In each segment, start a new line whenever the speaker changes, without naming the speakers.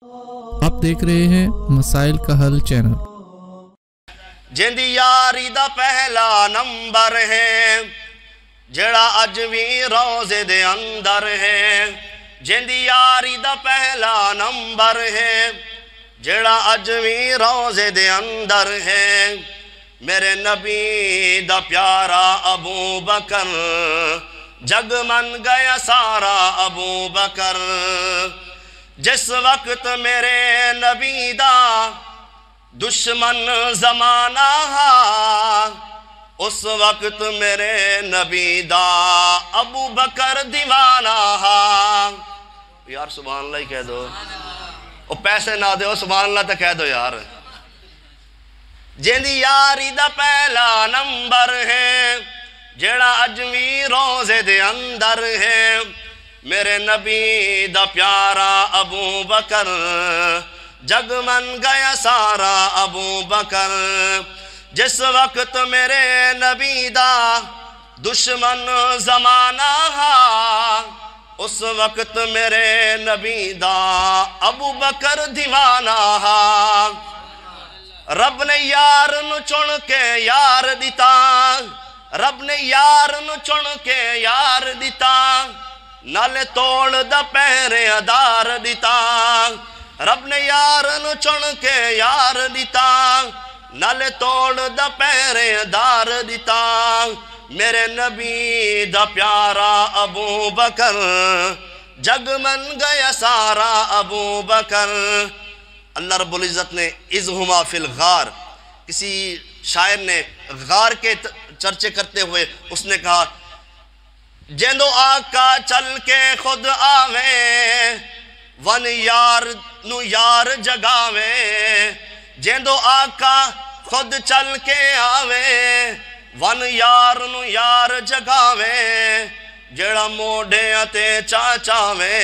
آپ देख रहे हैं मसाइल का हल चैनल।
जिंदी यारी दा पहला नंबर है जेड़ा अज भी रोज़े दे अंदर है। जिंदी यारी दा पहला नंबर है जेड़ा अज भी रोज़े दे अंदर है। मेरे नबी दा प्यारा अबू बकर जग मन गया सारा अबू बकर। जिस वक्त मेरे नबी दा दुश्मन ज़माना हा उस वक्त मेरे नबी दा अबू बकर दीवाना हा। यार सुभान अल्लाह ही कह दो, वो पैसे ना दो सुभान अल्लाह तो कह दो यार। जिंदी यारी दा पहला नंबर है जेड़ा अज भी रोज़े दे अंदर है। मेरे नबी दा प्यारा अबू बकर जग मन गया सारा अबू बकर। जिस वक्त मेरे नबी दा दुश्मन ज़माना हा उस वक्त मेरे नबी दा अबू बकर दीवाना हा। रब ने यार नू चुन के यार दिता, रब ने यार नू चुन के यार दिता। नाले तोड़ दा पहरेदार दिता, रब ने यार नू चुन के यार दिता। नाले तोड़ दा पहरेदार दिता। मेरे नबी दा प्यारा अबू बकर जग मन गया सारा अबू बकर। अल्लाह रब्बुल इज़्ज़त ने इज़हुमा फिल गार, किसी शायर ने गार के चर्चे करते हुए उसने कहा जेंदो आका चल के खुद आवे वन यार नू यार जगावे। जेंदो आका खुद चल के आवे वन यार नू यार जगावे। जेड़ा मोढे ते चाचावे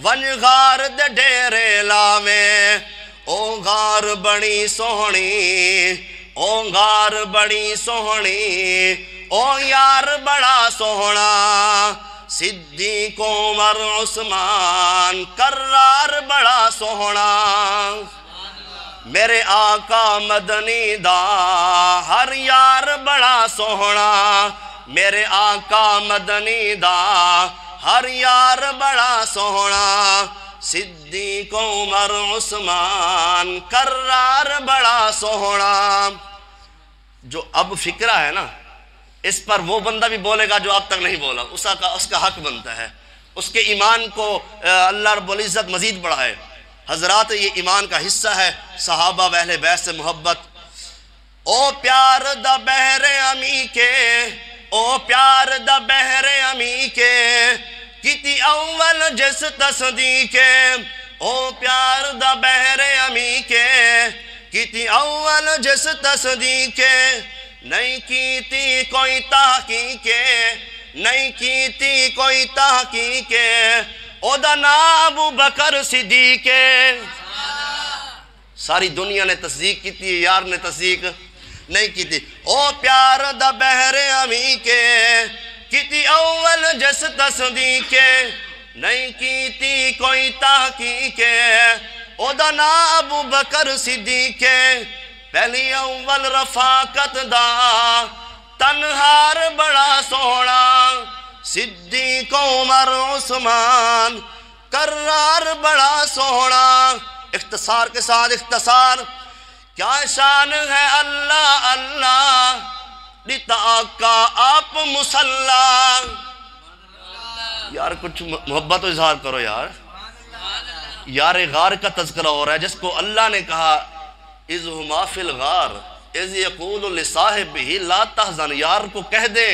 वन गार दे डेरे लावे। ओ गार बड़ी सोहनी, ओ गार बड़ी सोहनी, ओ यार बड़ा सोहना। सिद्दीक़ उमर उस्मान कर्रार बड़ा सोहना। मेरे आका मदनी दा हर यार बड़ा सोहना। मेरे आका मदनी दा हर यार बड़ा सोहना। सिद्दीक़ उमर उस्मान कर्रार बड़ा सोहना। जो अब फिक्रा है ना इस पर वो बंदा भी बोलेगा जो अब तक नहीं बोला, उसका हक बनता है। उसके ईमान को अल्लाह रब्बुल इज़्ज़त मज़ीद बढ़ाए। हज़रात ये ईमान का हिस्सा है, सहाबा अहले बैत से मोहब्बत। ओ प्यार दा बहरे अमी के, ओ प्यार दा बहरे अमी के किती अव्वल जिस तस्दीके। ओ प्यार दा बहरे अमी के किती अव्वल जिस तस्दीके। नहीं कीती कोई तहकीके, नहीं कीती कोई तहकीके। ओदा नाम अबू बकर सिद्दीके। सारी दुनिया ने तस्दीक की थी, यार ने तस्दीक नहीं की थी। ओ प्यार दा बहरे अमी के किती अव्वल जस तस्दीके। नहीं कीती कोई तहकीके। ओदा नाम अबू बकर सिद्दीके। पहली अव्वल रफाकत दा तनहार बड़ा सोहना। सिद्दीक़ उमर उस्मान कर्रार बड़ा सोहना। इख्तिसार के साथ इख्तिसार क्या शान है अल्लाह अल्लाह दिता आका आप मुसल्ला। यार कुछ मोहब्बत इजहार करो यार। यार गार का तज़किरा हो रहा है जिसको अल्लाह ने कहा इज़हुमा फिल गार इज़ यक़ूलु लिसाहिबिही ला तहज़न। यार को कह दे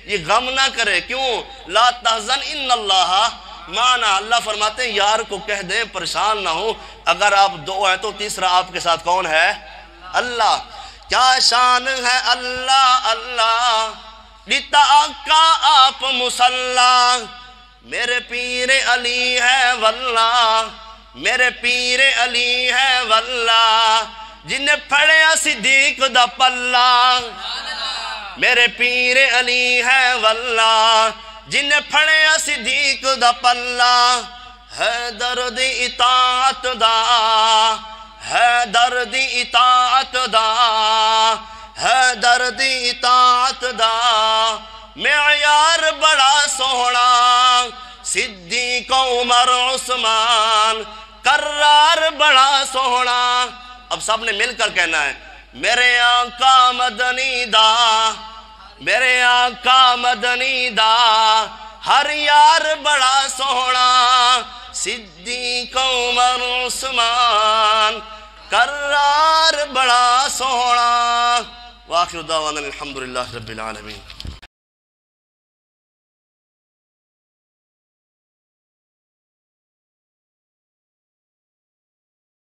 ये गम ना करे। क्यों? ला तहज़न इन्नल्लाह माना। अल्लाह फरमाते हैं यार को कह दे परेशान ना हो। अगर आप दो हैं तो तीसरा आपके साथ कौन है? अल्लाह। क्या शान है अल्लाह अल्लाह दिता आका आप मुसल्ला। मेरे पीर अली है वल्ला, मेरे पीर अली है वल्ला जिन्हें फड़िया सिद्दीक दा पल्ला। मेरे पीर अली है वल्ला जिन्हें फड़िया सिद्दीक दा पल्ला। ہے درد اطاعت دا، ہے درد اطاعت دا، ہے درد اطاعت دا، معیار بڑا سونا، صدیق عمر عثمان، کرار بڑا سونا۔ اب سب نے مل کر کہنا ہے میرے آقا مدنی دا، میرے آقا مدنی دا، ہر یار بڑا سونا، صدیق عمر عثمان، کرار بڑا سونا۔ وآخر دعوانا الحمدللہ رب العالمین۔